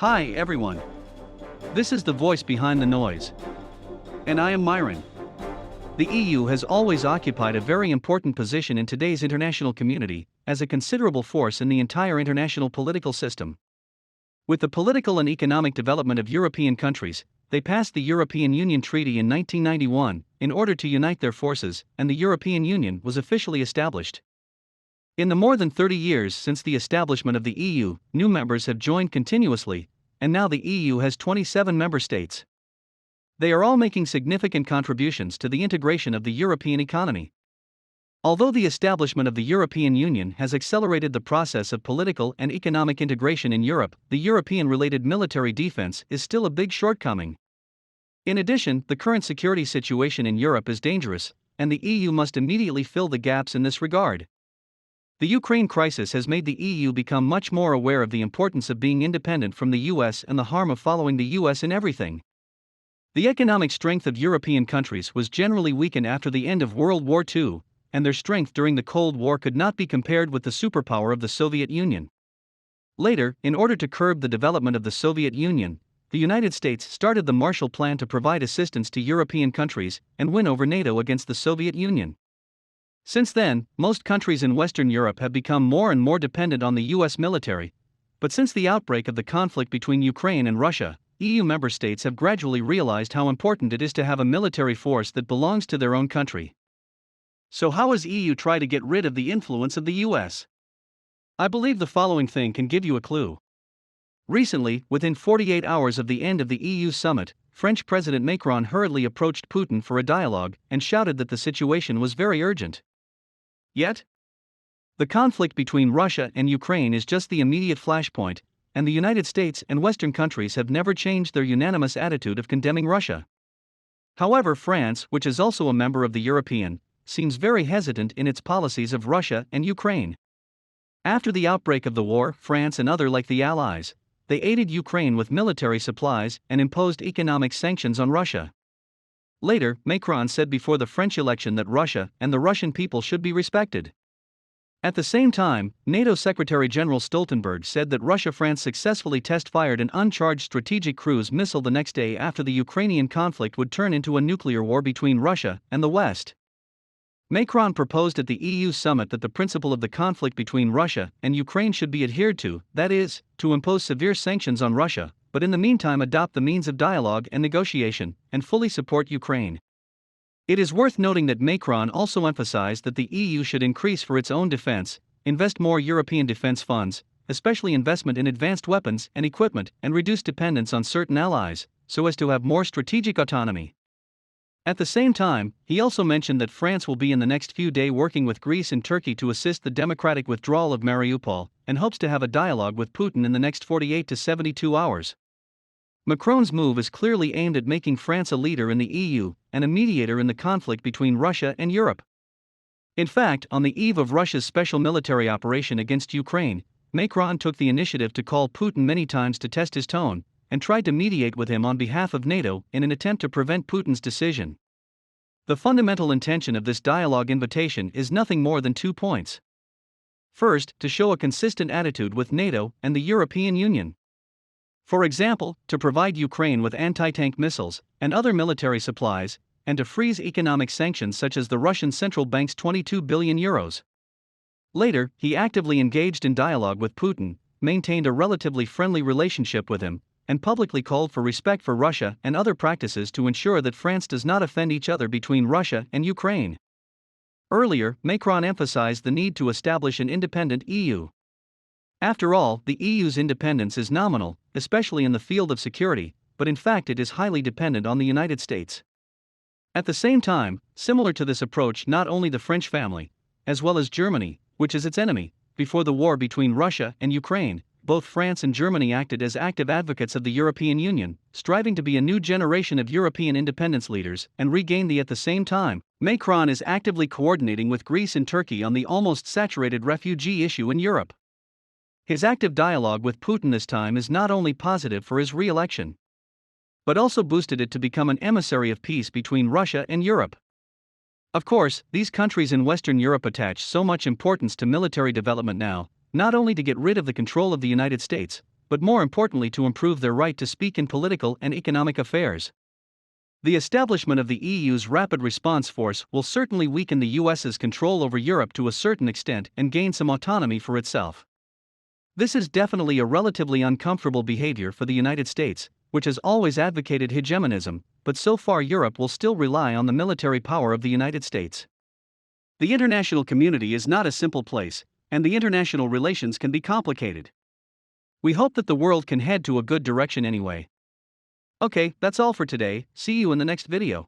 Hi everyone. This is the voice behind the noise. And I am Myron. The EU has always occupied a very important position in today's international community, as a considerable force in the entire international political system. With the political and economic development of European countries, they passed the European Union Treaty in 1991 in order to unite their forces, and the European Union was officially established. In the more than 30 years since the establishment of the EU, new members have joined continuously, and now the EU has 27 member states. They are all making significant contributions to the integration of the European economy. Although the establishment of the European Union has accelerated the process of political and economic integration in Europe, the European-related military defense is still a big shortcoming. In addition, the current security situation in Europe is dangerous, and the EU must immediately fill the gaps in this regard. The Ukraine crisis has made the EU become much more aware of the importance of being independent from the US and the harm of following the US in everything. The economic strength of European countries was generally weakened after the end of World War II, and their strength during the Cold War could not be compared with the superpower of the Soviet Union. Later, in order to curb the development of the Soviet Union, the United States started the Marshall Plan to provide assistance to European countries and win over NATO against the Soviet Union. Since then, most countries in Western Europe have become more and more dependent on the US military, but since the outbreak of the conflict between Ukraine and Russia, EU member states have gradually realized how important it is to have a military force that belongs to their own country. So how has EU tried to get rid of the influence of the US? I believe the following thing can give you a clue. Recently, within 48 hours of the end of the EU summit, French President Macron hurriedly approached Putin for a dialogue and shouted that the situation was very urgent. Yet, the conflict between Russia and Ukraine is just the immediate flashpoint, and the United States and Western countries have never changed their unanimous attitude of condemning Russia. However, France, which is also a member of the European, seems very hesitant in its policies of Russia and Ukraine. After the outbreak of the war, France and other like the Allies, they aided Ukraine with military supplies and imposed economic sanctions on Russia. Later, Macron said before the French election that Russia and the Russian people should be respected. At the same time, NATO Secretary General Stoltenberg said that Russia-France successfully test-fired an uncharged strategic cruise missile the next day after the Ukrainian conflict would turn into a nuclear war between Russia and the West. Macron proposed at the EU summit that the principle of the conflict between Russia and Ukraine should be adhered to, that is, to impose severe sanctions on Russia, but in the meantime adopt the means of dialogue and negotiation, and fully support Ukraine. It is worth noting that Macron also emphasized that the EU should increase for its own defense, invest more European defense funds, especially investment in advanced weapons and equipment, and reduce dependence on certain allies, so as to have more strategic autonomy. At the same time, he also mentioned that France will be in the next few days working with Greece and Turkey to assist the democratic withdrawal of Mariupol, and hopes to have a dialogue with Putin in the next 48 to 72 hours. Macron's move is clearly aimed at making France a leader in the EU and a mediator in the conflict between Russia and Europe. In fact, on the eve of Russia's special military operation against Ukraine, Macron took the initiative to call Putin many times to test his tone, and tried to mediate with him on behalf of NATO in an attempt to prevent Putin's decision. The fundamental intention of this dialogue invitation is nothing more than 2 points. First, to show a consistent attitude with NATO and the European Union. For example, to provide Ukraine with anti-tank missiles and other military supplies, and to freeze economic sanctions such as the Russian central bank's €22 billion. Later, he actively engaged in dialogue with Putin, maintained a relatively friendly relationship with him, and publicly called for respect for Russia and other practices to ensure that France does not offend each other between Russia and Ukraine. Earlier, Macron emphasized the need to establish an independent EU. After all, the EU's independence is nominal, especially in the field of security, but in fact it is highly dependent on the United States. At the same time, similar to this approach, not only the French family, as well as Germany, which is its enemy, before the war between Russia and Ukraine, both France and Germany acted as active advocates of the European Union, striving to be a new generation of European independence leaders and regain the. At the same time, Macron is actively coordinating with Greece and Turkey on the almost saturated refugee issue in Europe. His active dialogue with Putin this time is not only positive for his re-election, but also boosted it to become an emissary of peace between Russia and Europe. Of course, these countries in Western Europe attach so much importance to military development now, not only to get rid of the control of the United States, but more importantly to improve their right to speak in political and economic affairs. The establishment of the EU's Rapid Response Force will certainly weaken the US's control over Europe to a certain extent and gain some autonomy for itself. This is definitely a relatively uncomfortable behavior for the United States, which has always advocated hegemonism, but so far Europe will still rely on the military power of the United States. The international community is not a simple place, and the international relations can be complicated. We hope that the world can head to a good direction anyway. Okay, that's all for today. See you in the next video.